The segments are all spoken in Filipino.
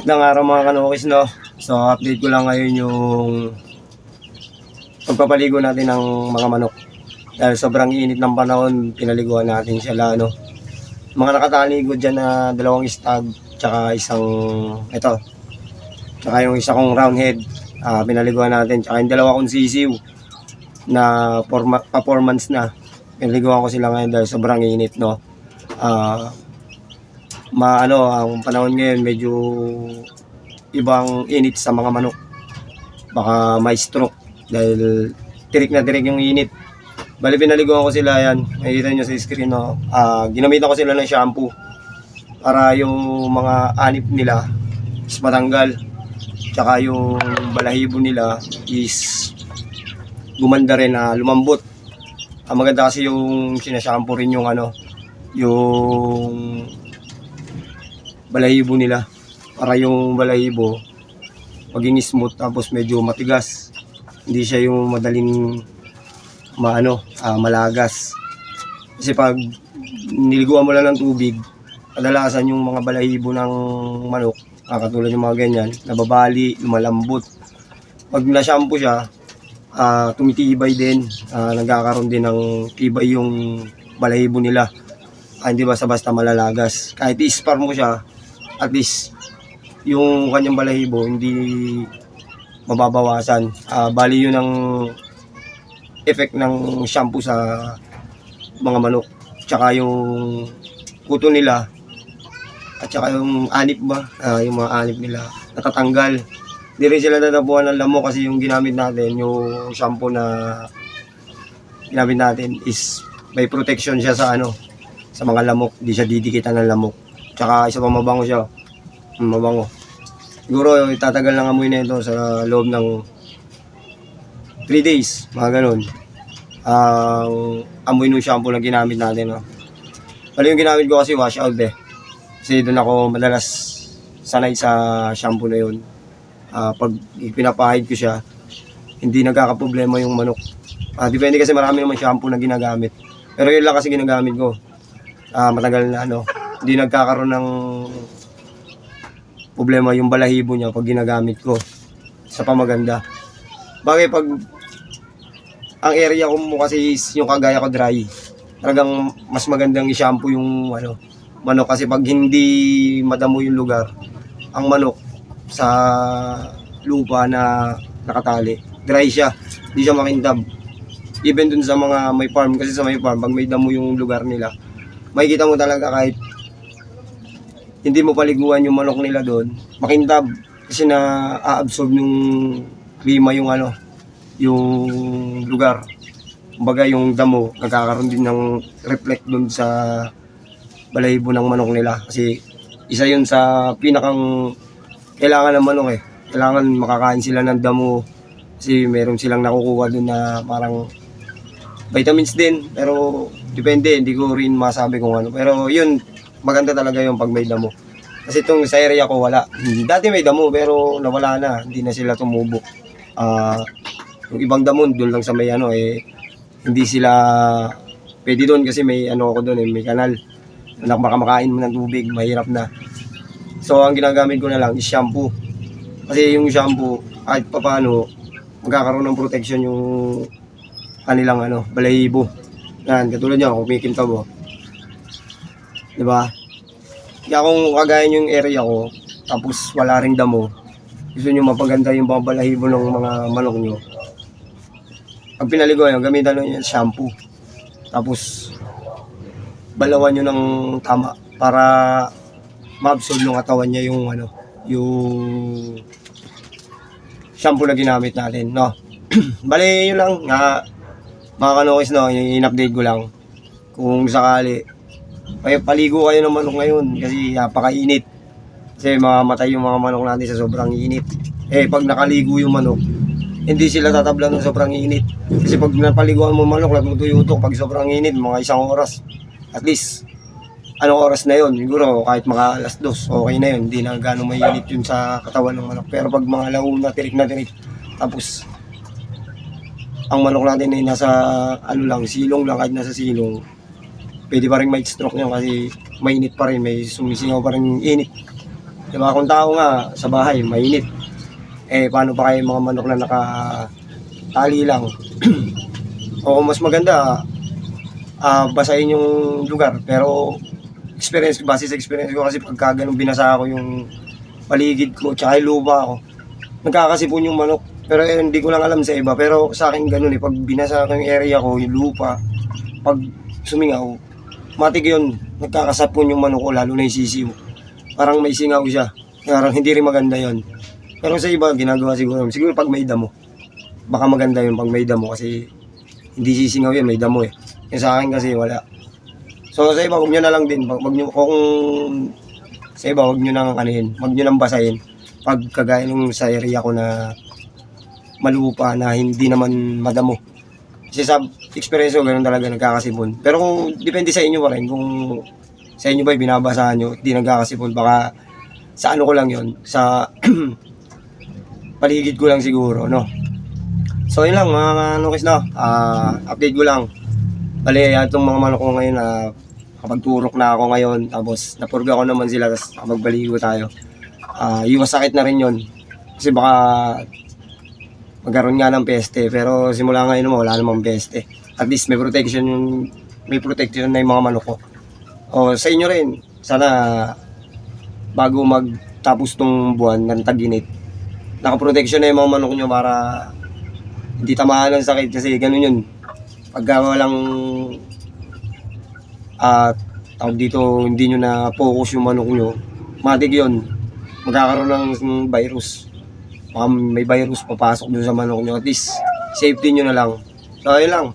Magandang araw mga kanukis, no? So update ko lang ngayon yung pagpapaligo natin ng mga manok. Dahil sobrang init ng panahon, pinaliguan natin sila, no? Mga nakataligo dyan na dalawang stag, tsaka isang ito, tsaka yung isa kong round head, pinaliguan natin, tsaka yung dalawa kong sisiw na performance na. Pinaliguan ko sila ngayon dahil sobrang init, no? Ang panahon ngayon medyo ibang init sa mga manok. Baka may stroke dahil tirik na tirik yung init. Bali pinaliguan ko sila, yan. Makikita nyo sa screen, no? Ginamitan ko sila ng shampoo para yung mga anip nila is matanggal. Tsaka yung balahibo nila is gumanda rin, lumambot. Ang maganda kasi yung sinashampoo rin yung yung balahibo nila para yung balahibo maging smooth tapos medyo matigas, hindi siya yung madaling malagas. Kasi pag niliguan mo lang ng tubig, kadalasan yung mga balahibo ng manok, katulad yung mga ganyan, nababali, lumalambot. Pag na-shampoo siya, tumitibay din, nagkakaroon din ng tibay yung balahibo nila. Hindi basta-basta malalagas. Kahit i-spar mo siya, at least yung kanyang balahibo hindi mababawasan. Bali yun ang effect ng shampoo sa mga manok. Tsaka yung kuto nila at tsaka yung anip ba, yung mga anip nila natatanggal. Hindi rin sila natabuhan ng lamok kasi yung ginamit natin, yung shampoo na ginamit natin is may protection siya sa sa mga lamok. Hindi siya didikitan ng lamok. Tsaka isa pa mabango siya. Mabango. Siguro itatagal ng amoy na ito sa loob ng 3 days. Mga ganun. Amoy ng shampoo na ginamit natin. Bali yung ginamit ko kasi wash out Kasi doon ako madalas sanay sa shampoo na yun. Pag pinapahid ko siya, hindi nagkakaproblema yung manok. Depende kasi marami naman shampoo na ginagamit. Pero yun lang kasi ginagamit ko. Matagal na hindi nagkakaroon ng problema yung balahibo niya pag ginagamit ko sa pamaganda. Bagay pag ang area ko mo kasi is yung kagaya ko dry, talagang mas magandang i-shampoo yung manok kasi pag hindi madamo yung lugar, ang manok sa lupa na nakatali, dry siya, hindi siya makintab. Even dun sa mga may farm, kasi sa may farm, pag may damo yung lugar nila, makikita mo talaga kahit hindi mo paliguan yung manok nila doon, makintab kasi na-absorb yung klima yung yung lugar. Kumbaga yung damo nagkakaroon din ng reflect doon sa balahibo ng manok nila kasi isa yun sa pinakang kailangan ng manok Kailangan makakain sila ng damo kasi meron silang nakukuha doon na parang vitamins din, pero depende, hindi ko rin masabi kung pero yun, maganda talaga yung pag may damo. Kasi itong sa area ko wala. Dati may damo pero nawala na, hindi na sila tumubo. Yung ibang damo doon lang sa may hindi sila pwede doon kasi may ako doon may kanal. Baka makain mo ng tubig, mahirap na. So ang ginagamit ko na lang is shampoo. Kasi yung shampoo, kahit papaano, magkakaroon ng protection yung kanilang balahibo. Yan, katulad niya, kumikintab diba? Kaya kung kagaya yung area ko, tapos wala ring damo, gusto nyo mapaganda yung balahibo ng mga manok nyo, pag pinaligo nyo, gamitan nyo yung shampoo. Tapos, balawan nyo ng tama para ma-absorb ng katawan niya yung yung shampoo na ginamit natin, Bali yun lang, mga kanokis, in-update ko lang. Kung sakali, paligo kayo ng manok ngayon kasi napakainit. Kasi mamamatay yung mga manok natin sa sobrang init. Pag nakaligo yung manok, hindi sila tatablan ng sobrang init. Kasi pag napaliguan mo manok, nagtutuyutok pag sobrang init, mga 1 oras. At least, anong oras na yun? Siguro kahit mga 2:00, okay na yun. Hindi na gano'ng mainit yun sa katawan ng manok. Pero pag mga alauna, tirik na tirik, tapos ang manok natin ay nasa silong lang, kahit nasa silong, pwede pa rin may stroke niya kasi mainit pa rin, may sumisingaw pa rin init. Diba, kung tao nga sa bahay, mainit. Eh, paano pa kayo mga manok na nakatali lang? O mas maganda, basahin yung lugar. Pero, base sa experience ko kasi pagka ganun binasa ko yung paligid ko, tsaka yung lupa ko, nagkakasipon yung manok. Pero hindi ko lang alam sa iba. Pero sa akin ganun eh, pag binasa ko yung area ko, yung lupa, pag sumingaw, matik yun, nagkakasapon yung manok ko, lalo na yung sisiw. Parang may singaw siya. Parang hindi rin maganda yon. Pero sa iba, ginagawa siguro pag may damo. Baka maganda yun pag may damo kasi hindi sisingaw yun, may damo eh. Yung sa akin kasi wala. So sa iba, huwag nyo na lang din. Wag nyo, kung sa iba, huwag nyo nang anuhin. Huwag nyo nang basahin. Pag kagaya nung sa area ko na malupa na hindi naman madamo. Kasi sa experience ko, ganun talaga nagkakasipon. Pero kung depende sa inyo pa rin, kung sa inyo ba binabasahan nyo, hindi nagkakasipon, baka sa ano ko lang yon sa paligid ko lang siguro, no? So yun lang mga manokis na, update ko lang. Bali, itong mga manok ko ngayon na kapag turok na ako ngayon, tapos napurga ko naman sila, tapos magbaligo tayo. Iwas sakit na rin yun. Kasi baka magkaroon nga ng peste, pero simula ngayon naman wala namang peste. At least may protection na yung mga manok ko. O sa inyo rin, sana bago magtapos tong buwan ng tag-init, nakaprotection na yung mga manok nyo para hindi tamaan ng sakit kasi ganun yun. Pagka walang tawag dito, hindi nyo na focus yung manok nyo, matik yun, magkakaroon ng virus. Baka may virus papasok dun sa manok nyo. At least, safety nyo na lang. So, ayun lang.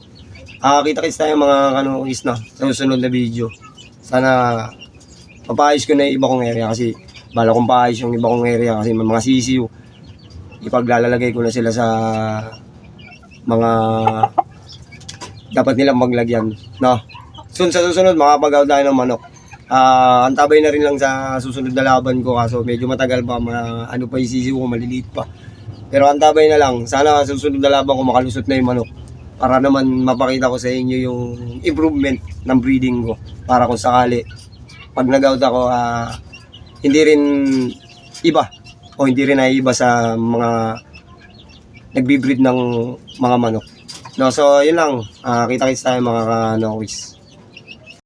Kita-kits tayo mga kanokis na sa susunod na video. Sana mapaayos ko na yung iba kong area kasi bala kong paayos yung iba kong area kasi may mga sisiw. Ipaglalagay ko na sila sa mga dapat nilang maglagyan, no? Sa susunod makapag-out tayo ng manok. Antabay na rin lang sa susunod na laban ko kaso medyo matagal pa, ano pa yung sisiw ko, maliliit pa. Pero antabay na lang, sana sa susunod na laban ko makalusot na yung manok para naman mapakita ko sa inyo yung improvement ng breeding ko para kung sakali pag nag-out ako, hindi rin iba o hindi rin naiiba sa mga nagbi-breed ng mga manok. No, so yun lang, kita-kits tayo mga kanokis.